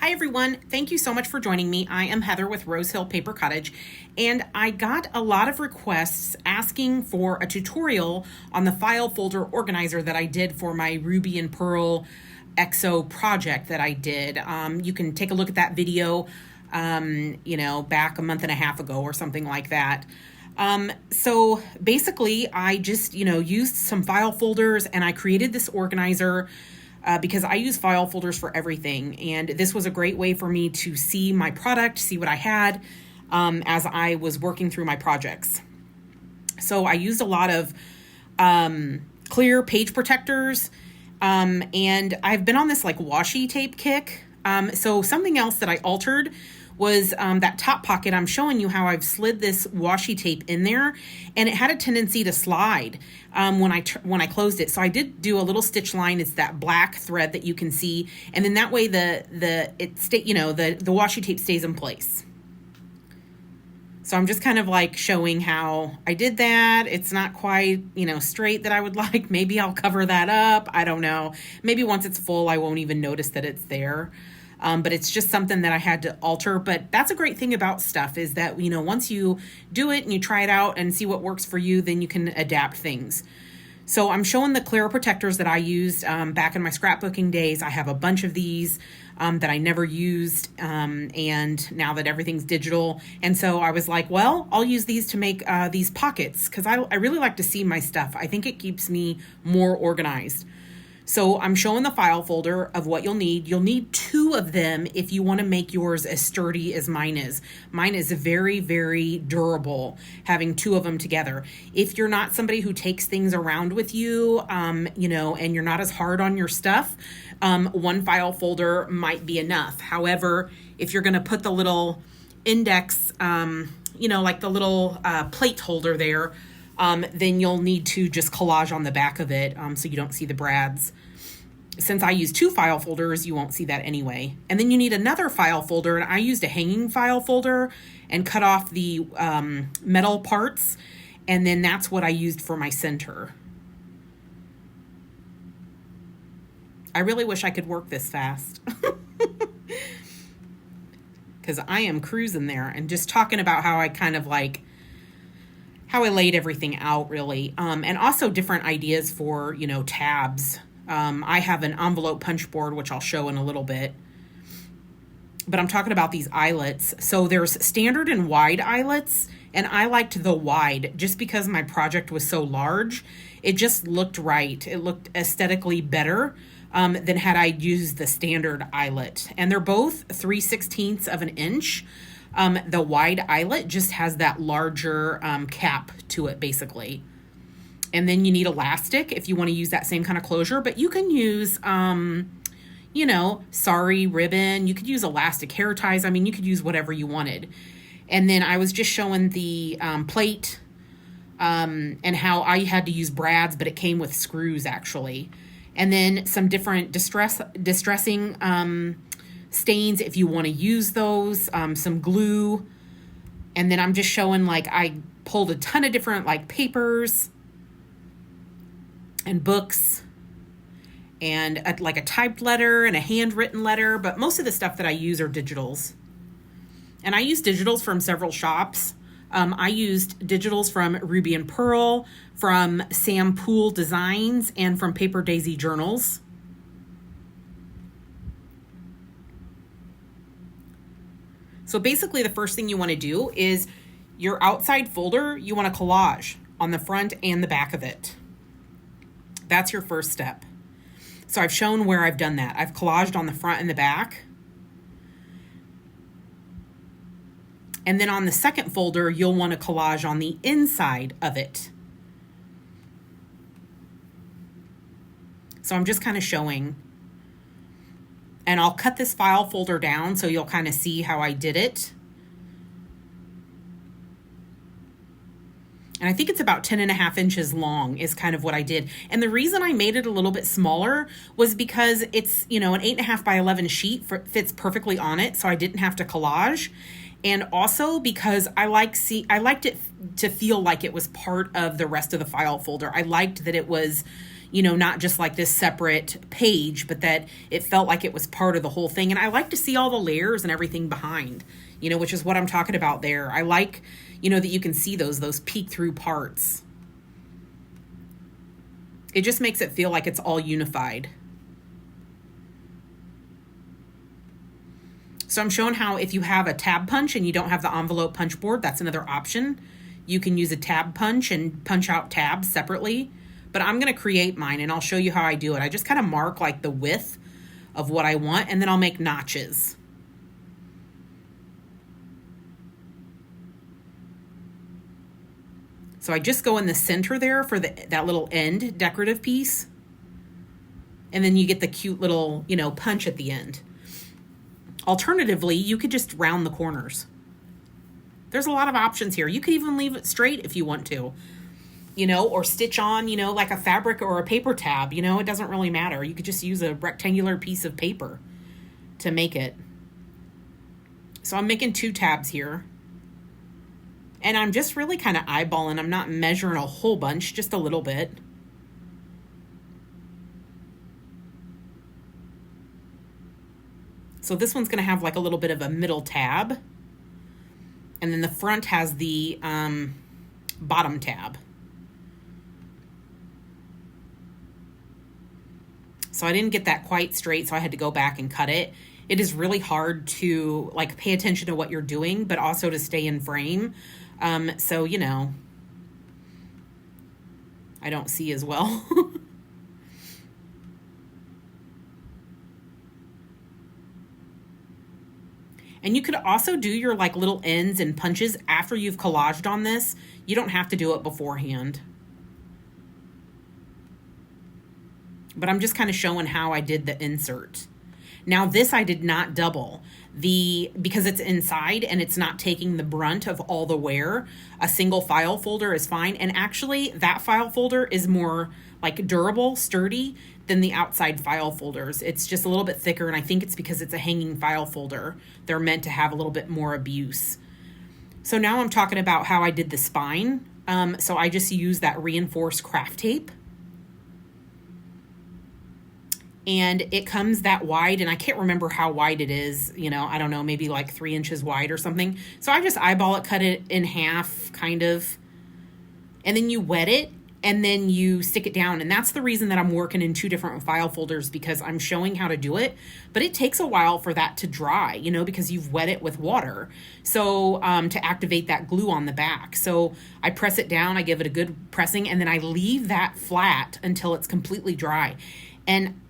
Hi everyone, thank you so much for joining me. I am Heather with Rose Hill Paper Cottage, and I got a lot of requests asking for a tutorial on the file folder organizer that I did for my Ruby and Pearl EXO project that I did. You can take a look at that video, back a month and a half ago or something like that. So basically I just, used some file folders and I created this organizer because I use file folders for everything. And this was a great way for me to see my product, see what I had as I was working through my projects. So I used a lot of clear page protectors, and I've been on this like washi tape kick. So something else that I altered was that top pocket. I'm showing you how I've slid this washi tape in there, and it had a tendency to slide when I closed it. So I did do a little stitch line. It's that black thread that you can see, and then that way the washi tape stays in place. So I'm just kind of like showing how I did that. It's not quite, straight that I would like. Maybe I'll cover that up. I don't know. Maybe once it's full, I won't even notice that it's there. But it's just something that I had to alter. But that's a great thing about stuff is that, once you do it and you try it out and see what works for you, then you can adapt things. So I'm showing the clear protectors that I used back in my scrapbooking days. I have a bunch of these that I never used, and now that everything's digital. And so I was like, well, I'll use these to make these pockets because I really like to see my stuff. I think it keeps me more organized. So I'm showing the file folder of what you'll need. You'll need 2 of them if you want to make yours as sturdy as mine is. Mine is very, very durable, having 2 of them together. If you're not somebody who takes things around with you, and you're not as hard on your stuff, 1 file folder might be enough. However, if you're going to put the little index, like the little plate holder there, then you'll need to just collage on the back of it so you don't see the brads. Since I use 2 file folders, you won't see that anyway. And then you need another file folder, and I used a hanging file folder and cut off the metal parts, and then that's what I used for my center. I really wish I could work this fast. Because I am cruising there and just talking about how I kind of like how I laid everything out, really. And also different ideas for, tabs. I have an envelope punch board, which I'll show in a little bit. But I'm talking about these eyelets. So there's standard and wide eyelets, and I liked the wide just because my project was so large. It just looked right. It looked aesthetically better than had I used the standard eyelet. And they're both 3/16 of an inch. The wide eyelet just has that larger cap to it, basically. And then you need elastic if you want to use that same kind of closure, but you can use, sari ribbon. You could use elastic hair ties. I mean, you could use whatever you wanted. And then I was just showing the plate and how I had to use brads, but it came with screws, actually. And then some different distressing stains if you want to use those, some glue. And then I'm just showing, I pulled a ton of different papers and books and a typed letter and a handwritten letter, but most of the stuff that I use are digitals. And I use digitals from several shops. I used digitals from Ruby and Pearl, from Poole Designs, and from Paper Daisy Journals. So basically the first thing you want to do is your outside folder, you want to collage on the front and the back of it. That's your first step. So I've shown where I've done that. I've collaged on the front and the back. And then on the second folder, you'll want to collage on the inside of it. So I'm just kind of showing. And I'll cut this file folder down so you'll kind of see how I did it. And I think it's about 10.5 inches long is kind of what I did. And the reason I made it a little bit smaller was because it's, an 8.5 by 11 sheet fits perfectly on it. So I didn't have to collage. And also because I liked it to feel like it was part of the rest of the file folder. I liked that it was, you know, not just like this separate page, but that it felt like it was part of the whole thing. And I like to see all the layers and everything behind, you know, which is what I'm talking about there. I like, you know, that you can see those peek through parts. It just makes it feel like it's all unified. So I'm showing how if you have a tab punch and you don't have the envelope punch board, that's another option. You can use a tab punch and punch out tabs separately, but I'm going to create mine and I'll show you how I do it. I just kind of mark like the width of what I want, and then I'll make notches. So I just go in the center there for that little end decorative piece. And then you get the cute little, you know, punch at the end. Alternatively, you could just round the corners. There's a lot of options here. You could even leave it straight if you want to, you know, or stitch on, you know, like a fabric or a paper tab, you know, it doesn't really matter. You could just use a rectangular piece of paper to make it. So I'm making 2 tabs here. And I'm just really kind of eyeballing. I'm not measuring a whole bunch, just a little bit. So this one's going to have like a little bit of a middle tab. And then the front has the bottom tab. So I didn't get that quite straight, so I had to go back and cut it. It is really hard to like pay attention to what you're doing, but also to stay in frame. So, you know, I don't see as well. And you could also do your like little ends and punches after you've collaged on this. You don't have to do it beforehand. But I'm just kind of showing how I did the insert. Now this I did not double. Because it's inside and it's not taking the brunt of all the wear, a single file folder is fine. And actually that file folder is more like durable, sturdy than the outside file folders. It's just a little bit thicker, and I think it's because it's a hanging file folder. They're meant to have a little bit more abuse. So now I'm talking about how I did the spine. So I just used that reinforced craft tape. And it comes that wide, and I can't remember how wide it is, you know, I don't know, maybe like 3 inches wide or something. So I just eyeball it, cut it in half, kind of, and then you wet it, and then you stick it down. And that's the reason that I'm working in 2 different file folders, because I'm showing how to do it, but it takes a while for that to dry, you know, because you've wet it with water. So to activate that glue on the back. So I press it down, I give it a good pressing, and then I leave that flat until it's completely dry. And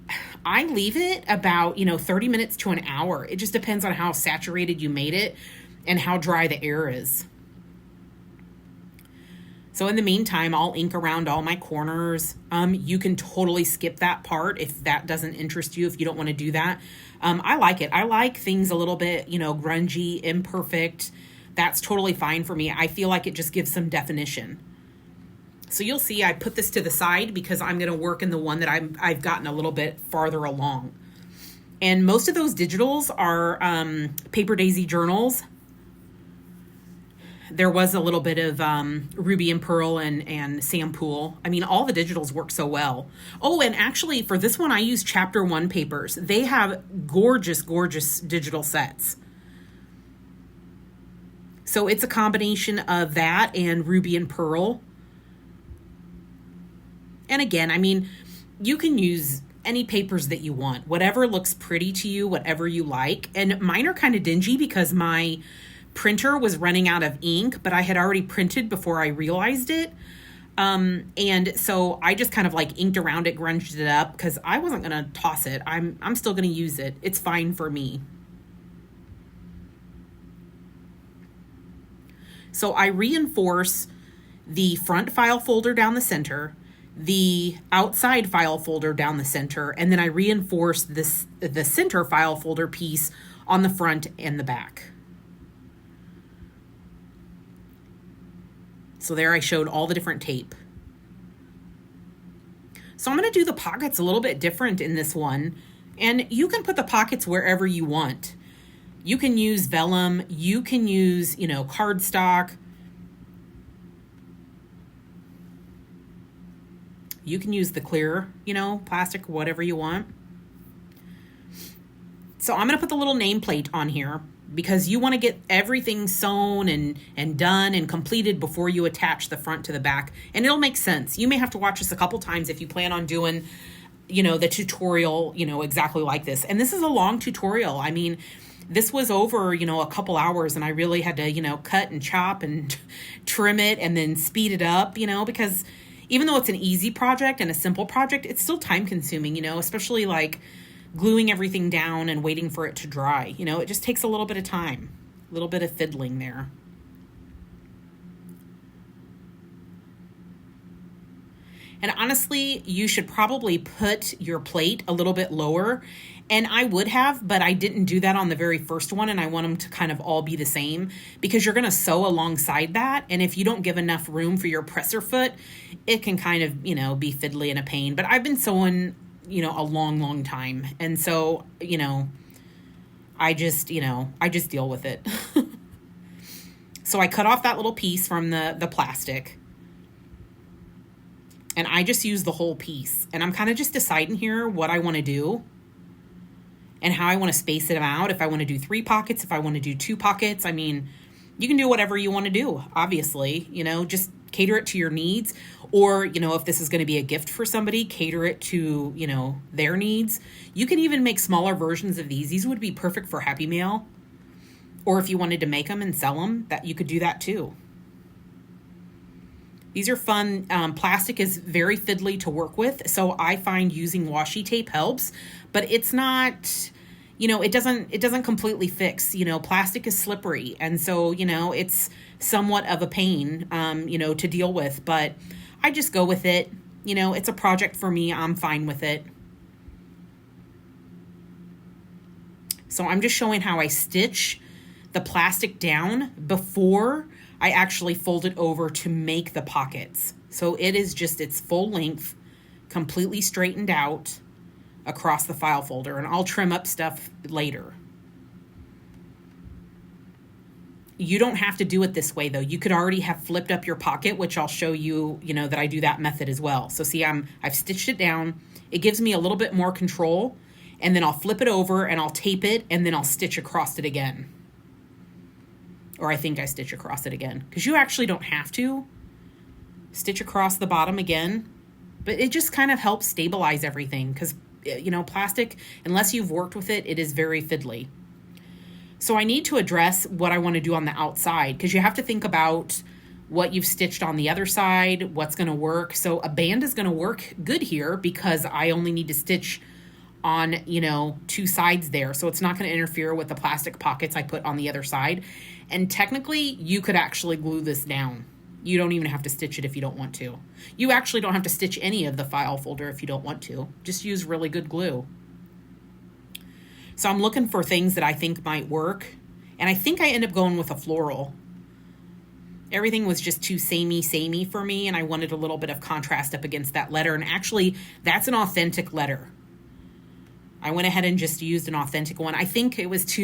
I leave it about, you know, 30 minutes to an hour. It just depends on how saturated you made it and how dry the air is. So in the meantime, I'll ink around all my corners. You can totally skip that part if that doesn't interest you, if you don't want to do that. I like it. I like things a little bit, you know, grungy, imperfect. That's totally fine for me. I feel like it just gives some definition. So you'll see I put this to the side because I'm going to work in the one that I've gotten a little bit farther along. And most of those digitals are Paper Daisy journals. There was a little bit of Ruby and Pearl and Sam Poole. I mean, all the digitals work so well. Oh, and actually for this one, I use Chapter 1 papers. They have gorgeous, gorgeous digital sets. So it's a combination of that and Ruby and Pearl. And again, I mean, you can use any papers that you want, whatever looks pretty to you, whatever you like. And mine are kind of dingy because my printer was running out of ink, but I had already printed before I realized it. And so I just kind of like inked around it, grunged it up because I wasn't going to toss it. I'm still going to use it. It's fine for me. So I reinforce the front file folder down the center, the outside file folder down the center, and then I reinforce the center file folder piece on the front and the back. So there I showed all the different tape. So I'm going to do the pockets a little bit different in this one, and you can put the pockets wherever you want. You can use vellum, you can use, you know, cardstock. You can use the clear, plastic, whatever you want. So I'm going to put the little nameplate on here because you want to get everything sewn and done and completed before you attach the front to the back. And it'll make sense. You may have to watch this a couple times if you plan on doing, the tutorial, exactly like this. And this is a long tutorial. I mean, this was over, a couple hours, and I really had to, cut and chop and trim it and then speed it up, because even though it's an easy project and a simple project, it's still time consuming, especially like gluing everything down and waiting for it to dry. It just takes a little bit of time, a little bit of fiddling there. And honestly, you should probably put your plate a little bit lower. And I would have, but I didn't do that on the very first one. And I want them to kind of all be the same because you're going to sew alongside that. And if you don't give enough room for your presser foot, it can kind of, be fiddly and a pain. But I've been sewing, a long, long time. And so, I just deal with it. So I cut off that little piece from the plastic. And I just use the whole piece. And I'm kind of just deciding here what I want to do and how I want to space it out. If I want to do 3 pockets, if I want to do 2 pockets. I mean, you can do whatever you want to do, obviously. Just cater it to your needs. Or, if this is going to be a gift for somebody, cater it to, their needs. You can even make smaller versions of these. These would be perfect for Happy Mail. Or if you wanted to make them and sell them, that you could do that too. These are fun. Plastic is very fiddly to work with, so I find using washi tape helps, but it's not, it doesn't completely fix. Plastic is slippery, and so, it's somewhat of a pain, to deal with, but I just go with it. It's a project for me. I'm fine with it. So I'm just showing how I stitch the plastic down before I actually fold it over to make the pockets. So it is just its full length, completely straightened out across the file folder, and I'll trim up stuff later. You don't have to do it this way though. You could already have flipped up your pocket, which I'll show you, that I do that method as well. So see, I've stitched it down. It gives me a little bit more control, and then I'll flip it over and I'll tape it, and then I'll stitch across it again. Or I think I stitch across it again, because you actually don't have to stitch across the bottom again, but it just kind of helps stabilize everything because, plastic, unless you've worked with it, it is very fiddly. So I need to address what I want to do on the outside because you have to think about what you've stitched on the other side, what's going to work. So a band is going to work good here because I only need to stitch on, 2 sides there. So it's not going to interfere with the plastic pockets I put on the other side. And technically, you could actually glue this down. You don't even have to stitch it if you don't want to. You actually don't have to stitch any of the file folder if you don't want to. Just use really good glue. So I'm looking for things that I think might work. And I think I end up going with a floral. Everything was just too samey for me, and I wanted a little bit of contrast up against that letter. And actually, that's an authentic letter. I went ahead and just used an authentic one. I think it was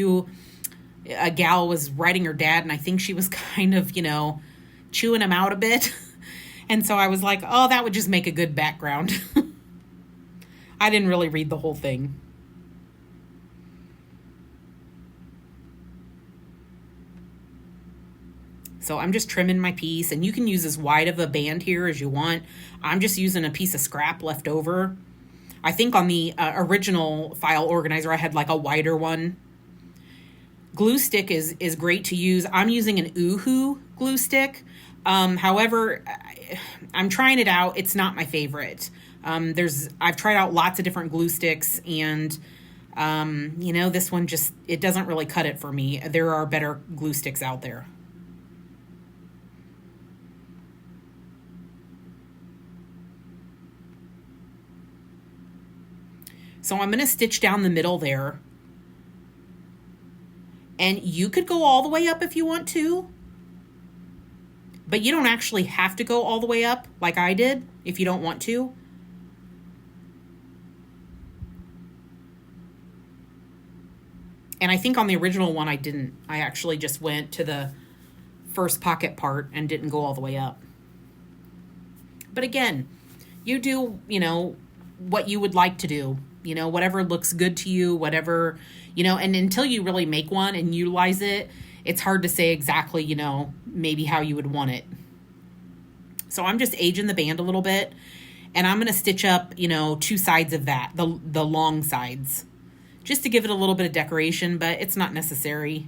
a gal was writing her dad, and I think she was kind of, chewing him out a bit. And so I was like, oh, that would just make a good background. I didn't really read the whole thing. So I'm just trimming my piece, and you can use as wide of a band here as you want. I'm just using a piece of scrap left over. I think on the original file organizer, I had like a wider one. Glue stick is great to use. I'm using an Oohoo glue stick. However, I'm trying it out. It's not my favorite. I've tried out lots of different glue sticks, and this one it doesn't really cut it for me. There are better glue sticks out there. So I'm going to stitch down the middle there. And you could go all the way up if you want to. But you don't actually have to go all the way up like I did if you don't want to. And I think on the original one I didn't. I actually just went to the first pocket part and didn't go all the way up. But again, You do, what you would like to do, whatever looks good to you, whatever, and until you really make one and utilize it, it's hard to say exactly, maybe how you would want it. So I'm just aging the band a little bit, and I'm going to stitch up, two sides of that, the long sides, just to give it a little bit of decoration, but it's not necessary.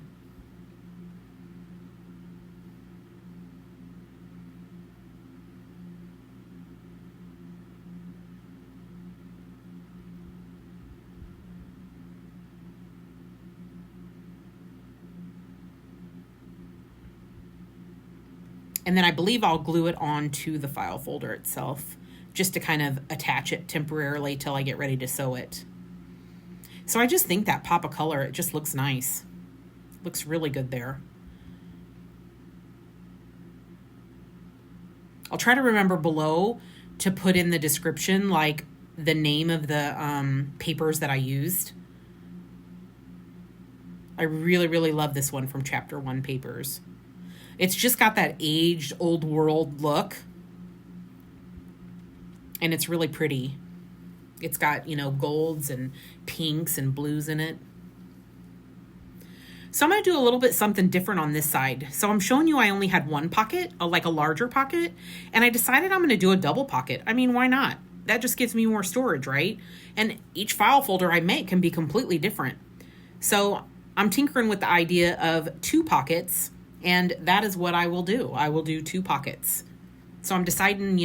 And then I believe I'll glue it onto the file folder itself, just to kind of attach it temporarily till I get ready to sew it. So I just think that pop of color, it just looks nice. Looks really good there. I'll try to remember below to put in the description, like the name of the papers that I used. I really, really love this one from Chapter 1 Papers. It's just got that aged, old world look. And it's really pretty. It's got, golds and pinks and blues in it. So I'm going to do a little bit something different on this side. So I'm showing you I only had one pocket, like a larger pocket. And I decided I'm going to do a double pocket. I mean, why not? That just gives me more storage, right? And each file folder I make can be completely different. So I'm tinkering with the idea of 2 pockets. And that is what I will do. I will do 2 pockets. So I'm deciding,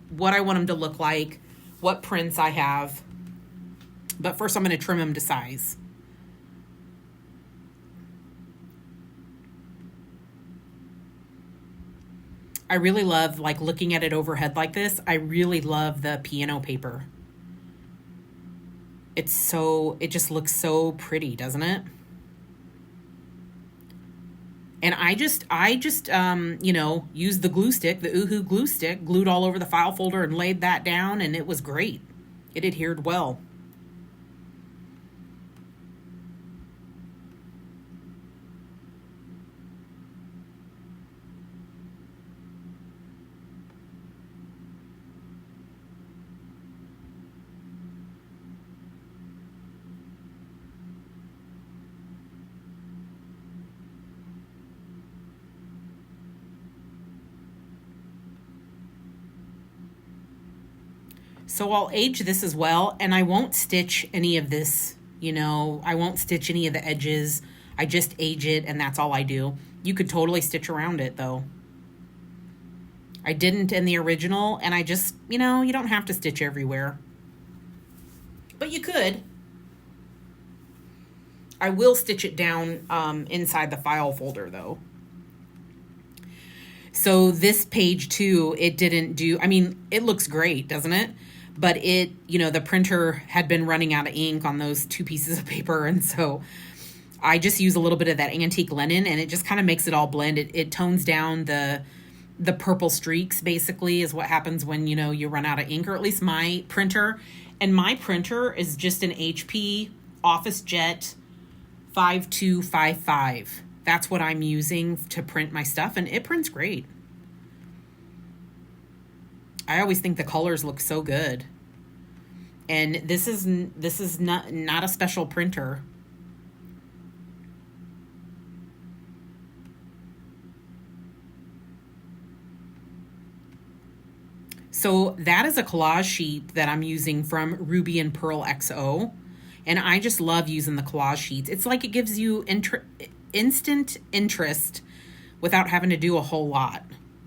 what I want them to look like, what prints I have. But first I'm going to trim them to size. I really love, looking at it overhead like this. I really love the piano paper. It just looks so pretty, doesn't it? And I just used the glue stick, the Oohoo glue stick, glued all over the file folder and laid that down, and it was great. It adhered well. So I'll age this as well, and I won't stitch any of this, I won't stitch any of the edges. I just age it, and that's all I do. You could totally stitch around it, though. I didn't in the original, and I just, you don't have to stitch everywhere. But you could. I will stitch it down inside the file folder, though. So this page, too, it didn't do, it looks great, doesn't it? But it, the printer had been running out of ink on those 2 pieces of paper. And so I just use a little bit of that antique linen, and it just kind of makes it all blend. It tones down the purple streaks, basically, is what happens when, you run out of ink, or at least my printer. And my printer is just an HP OfficeJet 5255. That's what I'm using to print my stuff, and it prints great. I always think the colors look so good. And this is not a special printer. So that is a collage sheet that I'm using from Ruby and Pearl XO. And I just love using the collage sheets. It's like it gives you instant interest without having to do a whole lot.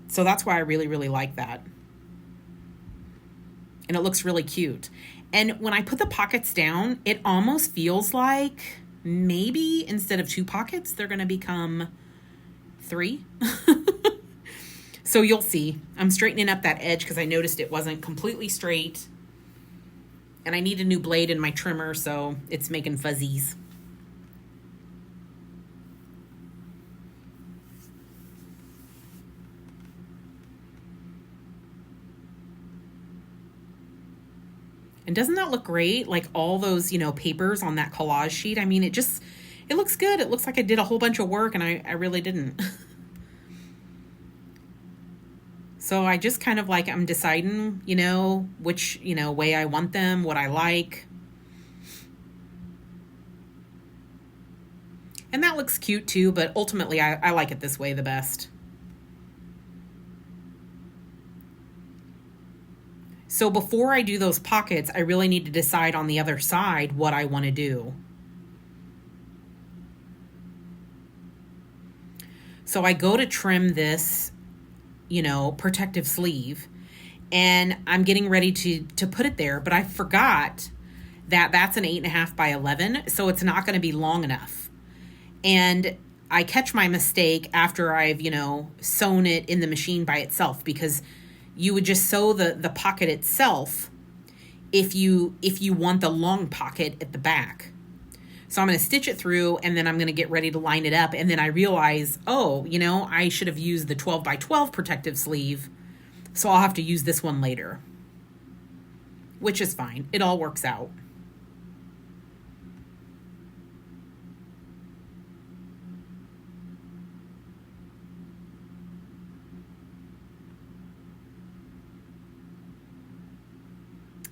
So that's why I really, really like that. And it looks really cute. And when I put the pockets down, it almost feels like maybe instead of 2 pockets, they're going to become 3. So you'll see. I'm straightening up that edge because I noticed it wasn't completely straight. And I need a new blade in my trimmer, so it's making fuzzies. And doesn't that look great? Like all those, papers on that collage sheet. It looks good. It looks like I did a whole bunch of work, and I really didn't. So I just kind of like, I'm deciding, which, way I want them, what I like. And that looks cute too, but ultimately I like it this way the best. So before I do those pockets, I really need to decide on the other side what I want to do. So I go to trim this, protective sleeve, and I'm getting ready to put it there, but I forgot that that's an 8.5 by 11, so it's not going to be long enough. And I catch my mistake after I've, sewn it in the machine by itself, because you would just sew the pocket itself if you want the long pocket at the back. So I'm going to stitch it through, and then I'm going to get ready to line it up. And then I realize, I should have used the 12 by 12 protective sleeve. So I'll have to use this one later, which is fine. It all works out.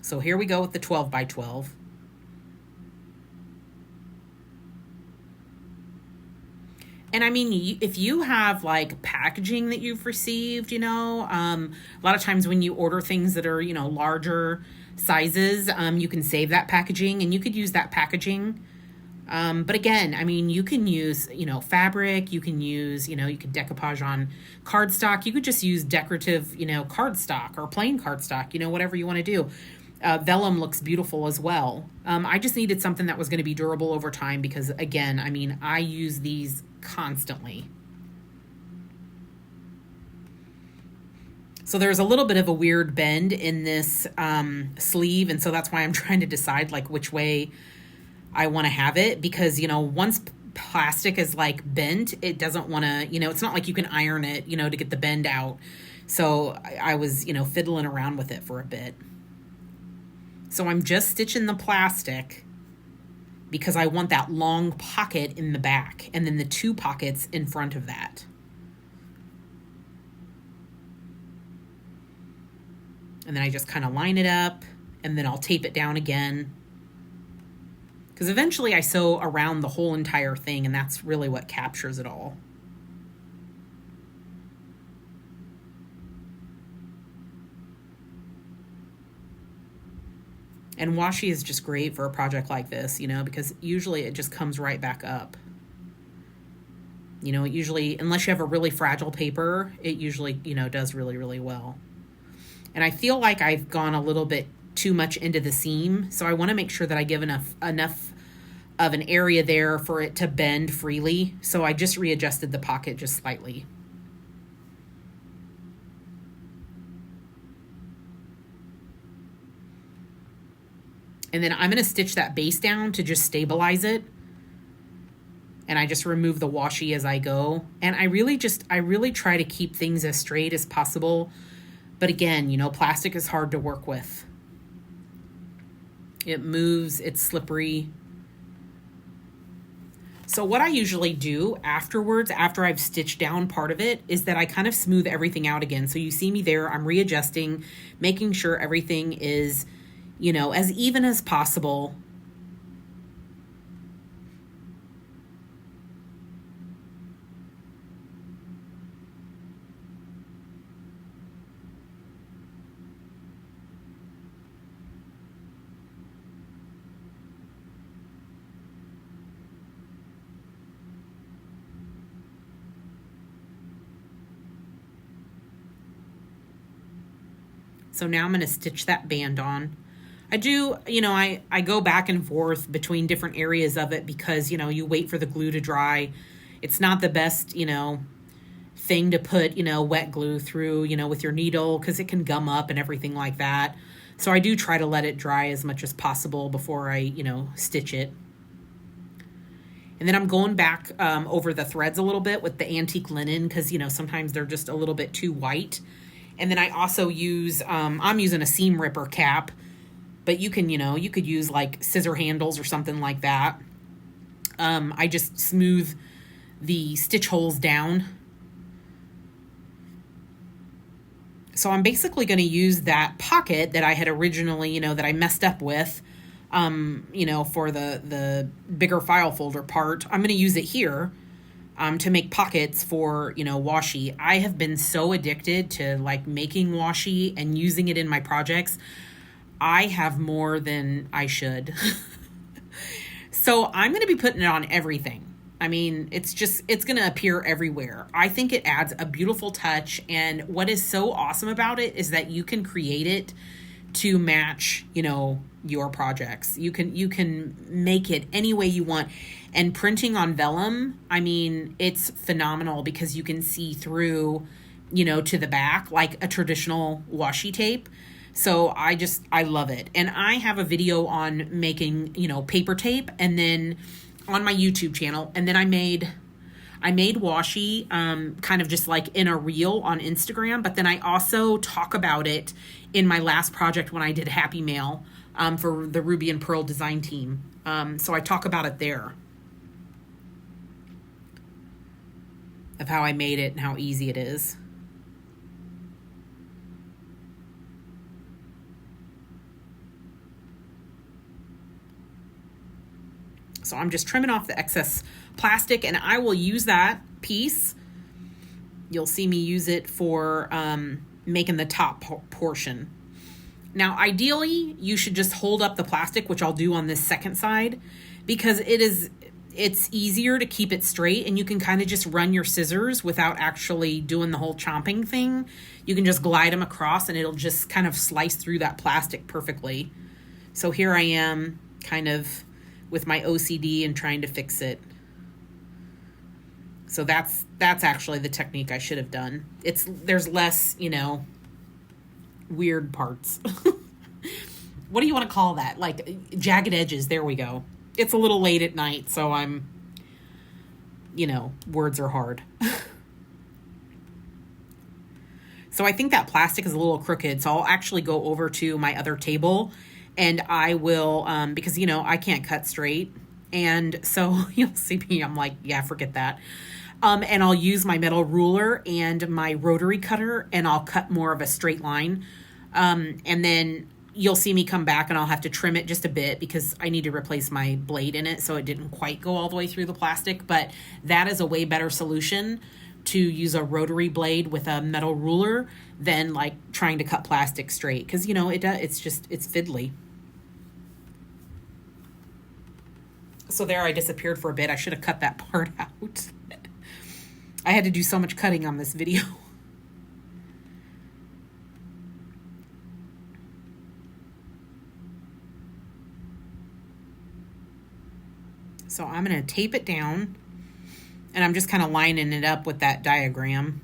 So here we go with the 12 by 12. And I mean, if you have like packaging that you've received, a lot of times when you order things that are, larger sizes, you can save that packaging and you could use that packaging. But again, I mean, you can use, fabric, you can use, you could decoupage on cardstock. You could just use decorative, cardstock or plain cardstock, whatever you want to do. Vellum looks beautiful as well. I just needed something that was going to be durable over time because, again, I mean, I use these constantly. So there's a little bit of a weird bend in this sleeve, and so that's why I'm trying to decide like which way I want to have it, because, once plastic is like bent, it doesn't want to, it's not like you can iron it, to get the bend out. So I was, fiddling around with it for a bit. So I'm just stitching the plastic because I want that long pocket in the back and then the two pockets in front of that. And then I just kind of line it up, and then I'll tape it down again. Because eventually I sew around the whole entire thing, and that's really what captures it all. And washi is just great for a project like this, because usually it just comes right back up. It usually, unless you have a really fragile paper, it usually, does really, really well. And I feel like I've gone a little bit too much into the seam, so I want to make sure that I give enough of an area there for it to bend freely. So I just readjusted the pocket just slightly. And then I'm going to stitch that base down to just stabilize it. And I just remove the washi as I go. And I really try to keep things as straight as possible. But again, plastic is hard to work with. It moves, it's slippery. So what I usually do afterwards, after I've stitched down part of it, is that I kind of smooth everything out again. So you see me there, I'm readjusting, making sure everything is, as even as possible. So now I'm going to stitch that band on. I do, I go back and forth between different areas of it because, you wait for the glue to dry. It's not the best, thing to put, wet glue through, with your needle, because it can gum up and everything like that. So I do try to let it dry as much as possible before I, stitch it. And then I'm going back over the threads a little bit with the antique linen because, sometimes they're just a little bit too white. And then I also use, I'm using a seam ripper cap, but you can, you could use like scissor handles or something like that. I just smooth the stitch holes down. So I'm basically going to use that pocket that I had originally, that I messed up with, for the bigger file folder part. I'm going to use it here to make pockets for, washi. I have been so addicted to like making washi and using it in my projects. I have more than I should. So I'm going to be putting it on everything. I mean, it's going to appear everywhere. I think it adds a beautiful touch. And what is so awesome about it is that you can create it to match, your projects. You can make it any way you want. And printing on vellum, I mean, it's phenomenal because you can see through, to the back like a traditional washi tape. So I love it. And I have a video on making, paper tape, and then on my YouTube channel. And then I made washi kind of just like in a reel on Instagram. But then I also talk about it in my last project when I did Happy Mail for the Ruby and Pearl design team. So I talk about it there, of how I made it and how easy it is. So I'm just trimming off the excess plastic, and I will use that piece. You'll see me use it for making the top portion. Now, ideally, you should just hold up the plastic, which I'll do on this second side, because it's easier to keep it straight, and you can kind of just run your scissors without actually doing the whole chomping thing. You can just glide them across, and it'll just kind of slice through that plastic perfectly. So here I am, kind of with my OCD and trying to fix it. So that's actually the technique I should have done. There's less, weird parts. What do you want to call that? Like jagged edges. There we go. It's a little late at night, so I'm, words are hard. So I think that plastic is a little crooked. So I'll actually go over to my other table, and I will, because, I can't cut straight. And so you'll see me, I'm like, yeah, forget that. And I'll use my metal ruler and my rotary cutter, and I'll cut more of a straight line. And then you'll see me come back, and I'll have to trim it just a bit because I need to replace my blade in it, so it didn't quite go all the way through the plastic. But that is a way better solution, to use a rotary blade with a metal ruler, than like trying to cut plastic straight, because it's fiddly. So there, I disappeared for a bit. I should have cut that part out. I had to do so much cutting on this video. So I'm going to tape it down, and I'm just kind of lining it up with that diagram.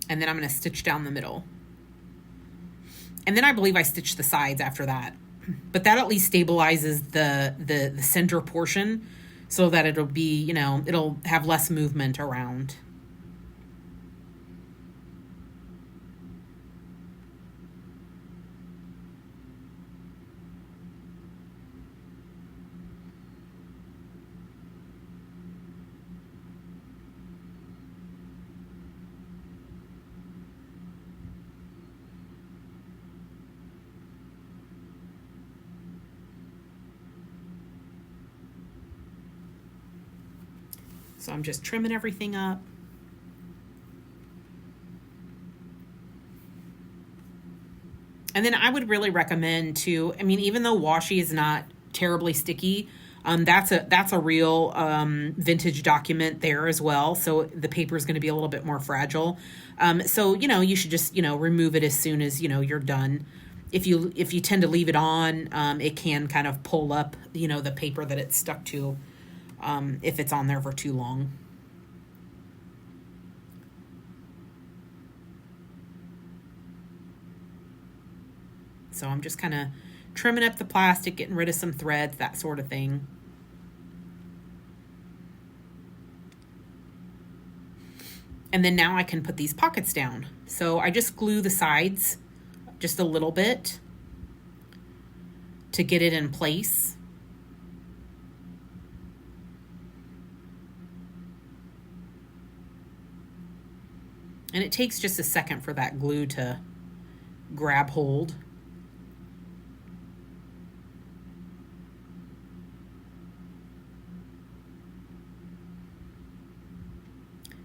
And then I'm going to stitch down the middle. And then I believe I stitched the sides after that. But that at least stabilizes the center portion, so that it'll be, it'll have less movement around. So I'm just trimming everything up. And then I would really recommend to, even though washi is not terribly sticky, that's a real vintage document there as well. So the paper is going to be a little bit more fragile. So, you should just, remove it as soon as, you're done. If you tend to leave it on, it can kind of pull up, the paper that it's stuck to, if it's on there for too long. So I'm just kind of trimming up the plastic, getting rid of some threads, that sort of thing. And then now I can put these pockets down. So I just glue the sides just a little bit to get it in place. And it takes just a second for that glue to grab hold.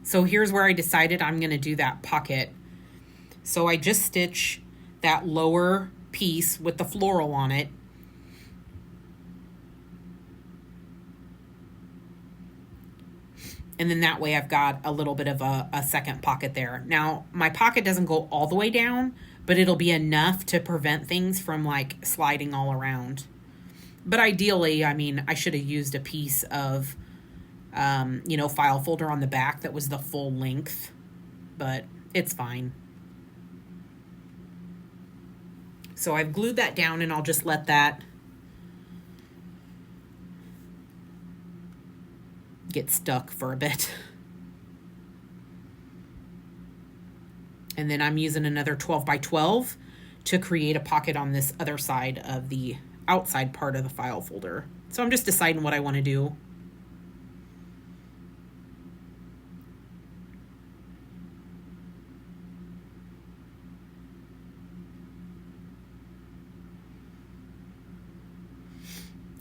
So here's where I decided I'm going to do that pocket. So I just stitch that lower piece with the floral on it. And then that way I've got a little bit of a second pocket there. Now, my pocket doesn't go all the way down, but it'll be enough to prevent things from like sliding all around. But ideally, I mean, I should have used a piece of, file folder on the back that was the full length, but it's fine. So I've glued that down, and I'll just let that get stuck for a bit. And then I'm using another 12 by 12 to create a pocket on this other side of the outside part of the file folder. So I'm just deciding what I want to do.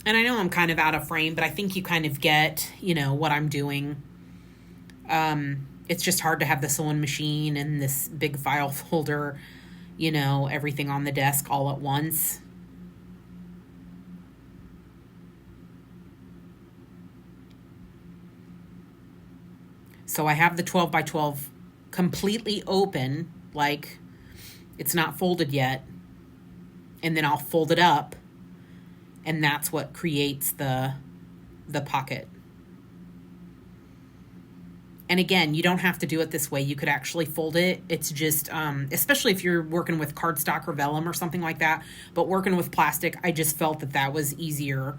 And I know I'm kind of out of frame, but I think you kind of get, what I'm doing. It's just hard to have the sewing machine and this big file folder, everything on the desk all at once. So I have the 12 by 12 completely open, like it's not folded yet. And then I'll fold it up. And that's what creates the pocket. And again, you don't have to do it this way. You could actually fold it. It's just, especially if you're working with cardstock or vellum or something like that. But working with plastic, I just felt that was easier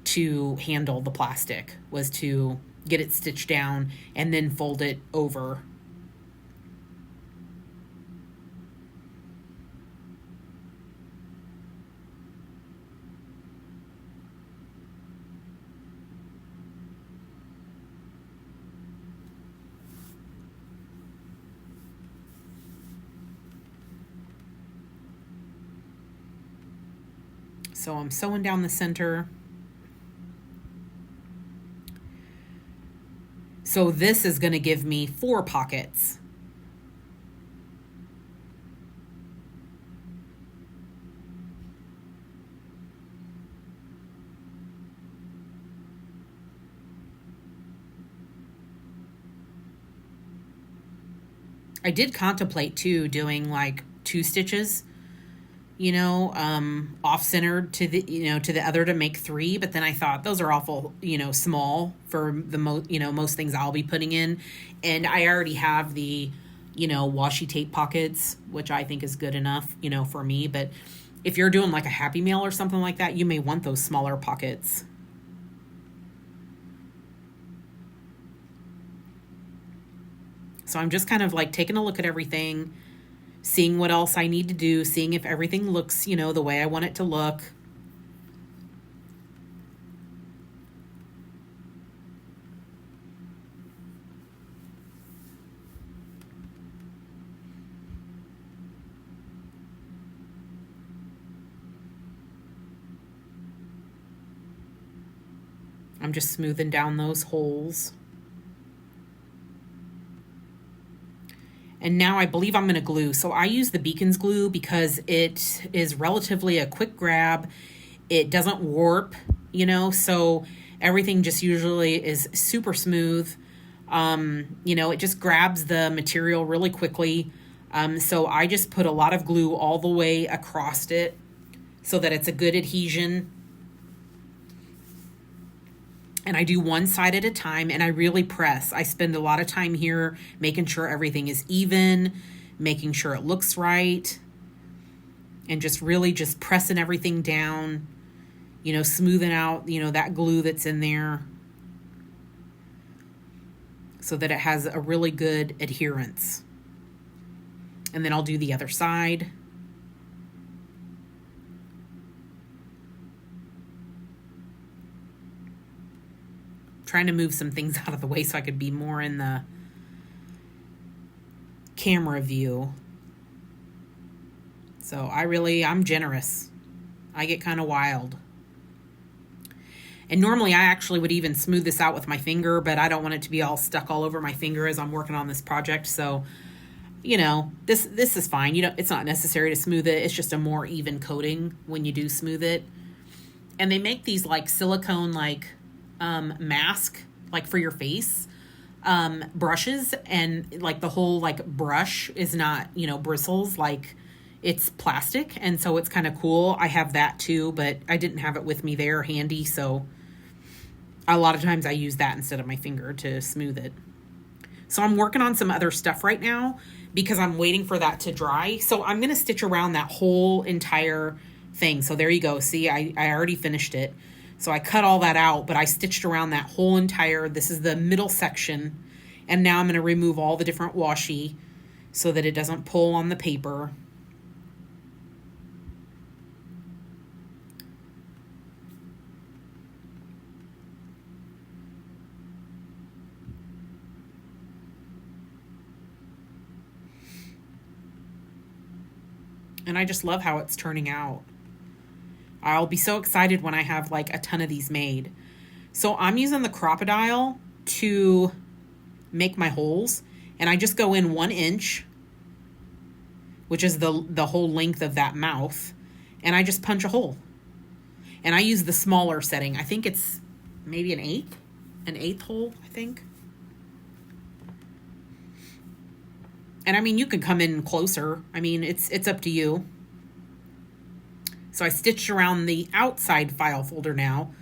to handle. The plastic was to get it stitched down and then fold it over. So I'm sewing down the center. So this is going to give me 4 pockets. I did contemplate too doing like 2 stitches, off-centered to the other to make 3, but then I thought those are awful, small for the most things I'll be putting in. And I already have the, washi tape pockets, which I think is good enough, for me. But if you're doing like a Happy Meal or something like that, you may want those smaller pockets. So I'm just kind of like taking a look at everything, seeing what else I need to do, seeing if everything looks, the way I want it to look. I'm just smoothing down those holes. And now I believe I'm going to glue. So I use the Beacons glue because it is relatively a quick grab. It doesn't warp, so everything just usually is super smooth. It just grabs the material really quickly. So I just put a lot of glue all the way across it so that it's a good adhesion. And I do one side at a time, and I really press. I spend a lot of time here making sure everything is even, making sure it looks right, and just really just pressing everything down, smoothing out, that glue that's in there so that it has a really good adherence. And then I'll do the other side. trying to move some things out of the way so I could be more in the camera view. So I'm generous. I get kind of wild. And normally I actually would even smooth this out with my finger, but I don't want it to be all stuck all over my finger as I'm working on this project. So, you know, this is fine. It's not necessary to smooth it. It's just a more even coating when you do smooth it. And they make these like silicone like mask like for your face brushes, and like the whole like brush is not, you know, bristles, like it's plastic, and so it's kind of cool. I have that too, but I didn't have it with me there handy, so a lot of times I use that instead of my finger to smooth it. So I'm working on some other stuff right now because I'm waiting for that to dry. So I'm going to stitch around that whole entire thing. So there you go. See, I already finished it. So I cut all that out, but I stitched around that whole entire, this is the middle section. And now I'm going to remove all the different washi so that it doesn't pull on the paper. And I just love how it's turning out. I'll be so excited when I have like a ton of these made. So I'm using the crocodile to make my holes, and I just go in 1 inch, which is the whole length of that mouth, and I just punch a hole. And I use the smaller setting. I think it's maybe an eighth hole, I think. And I mean, you can come in closer. I mean, it's up to you. So I stitched around the outside file folder now,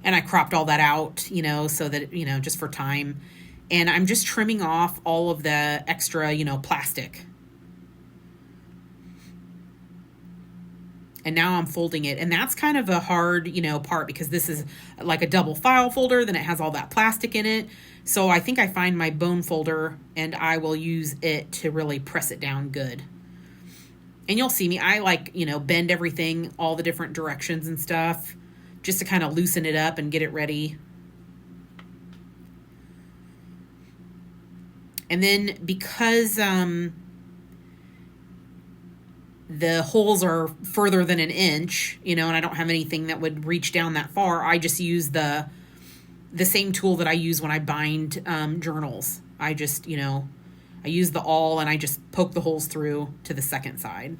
and I cropped all that out, you know, so that, you know, just for time. And I'm just trimming off all of the extra, you know, plastic. And now I'm folding it. And that's kind of a hard, you know, part, because this is like a double file folder, then it has all that plastic in it. So I think I find my bone folder and I will use it to really press it down good. And you'll see me, I like, you know, bend everything all the different directions and stuff just to kind of loosen it up and get it ready. And then because the holes are further than 1 inch, you know, and I don't have anything that would reach down that far, I just use the same tool that I use when I bind journals. I just, you know, I use the awl and I just poke the holes through to the second side.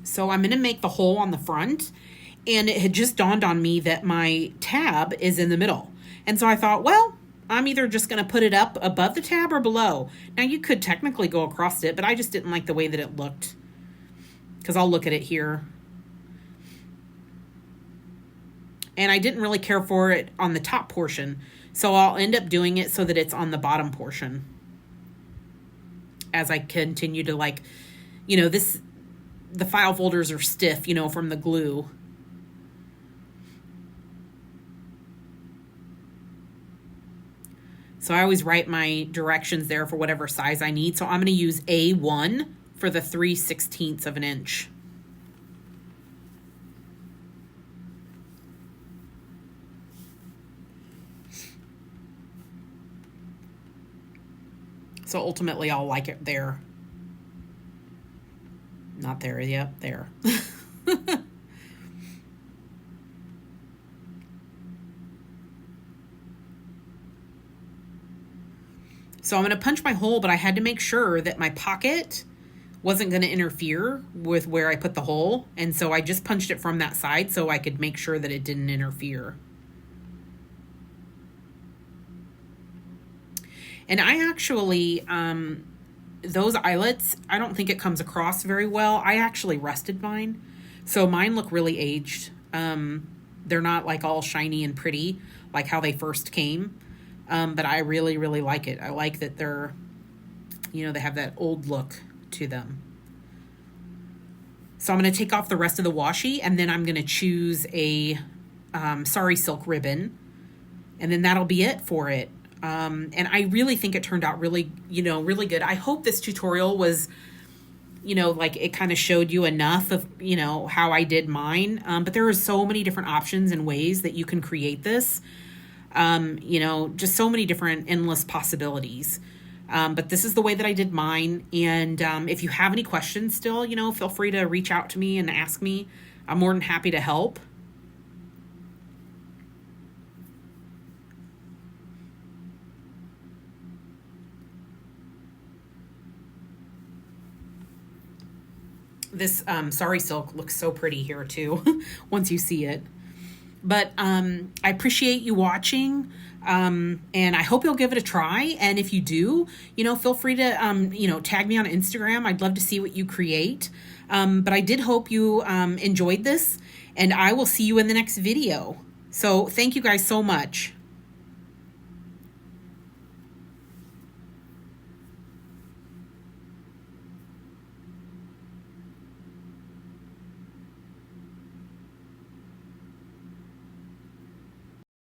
So I'm going to make the hole on the front, and it had just dawned on me that my tab is in the middle. And so I thought, well, I'm either just going to put it up above the tab or below. Now you could technically go across it, but I just didn't like the way that it looked, because I'll look at it here. And I didn't really care for it on the top portion. So I'll end up doing it so that it's on the bottom portion as I continue to, like, you know, the file folders are stiff, you know, from the glue. So I always write my directions there for whatever size I need. So I'm going to use A1 for the 3/16 of an inch. So ultimately I'll like it there. Not there, yep, there. So I'm going to punch my hole, but I had to make sure that my pocket wasn't going to interfere with where I put the hole. And so I just punched it from that side so I could make sure that it didn't interfere. And I actually, those eyelets, I don't think it comes across very well. I actually rusted mine. So mine look really aged. They're not like all shiny and pretty like how they first came. But I really, really like it. I like that they're, you know, they have that old look to them. So I'm going to take off the rest of the washi, and then I'm going to choose a sari silk ribbon. And then that'll be it for it. And I really think it turned out really, really good. I hope this tutorial was, like it kind of showed you enough of, how I did mine. But there are so many different options and ways that you can create this. Just so many different endless possibilities. But this is the way that I did mine. And if you have any questions still, feel free to reach out to me and ask me. I'm more than happy to help. This Sari silk looks so pretty here too, once you see it. But I appreciate you watching, and I hope you'll give it a try. And if you do, feel free to, tag me on Instagram. I'd love to see what you create. But I did hope you enjoyed this, and I will see you in the next video. So thank you guys so much.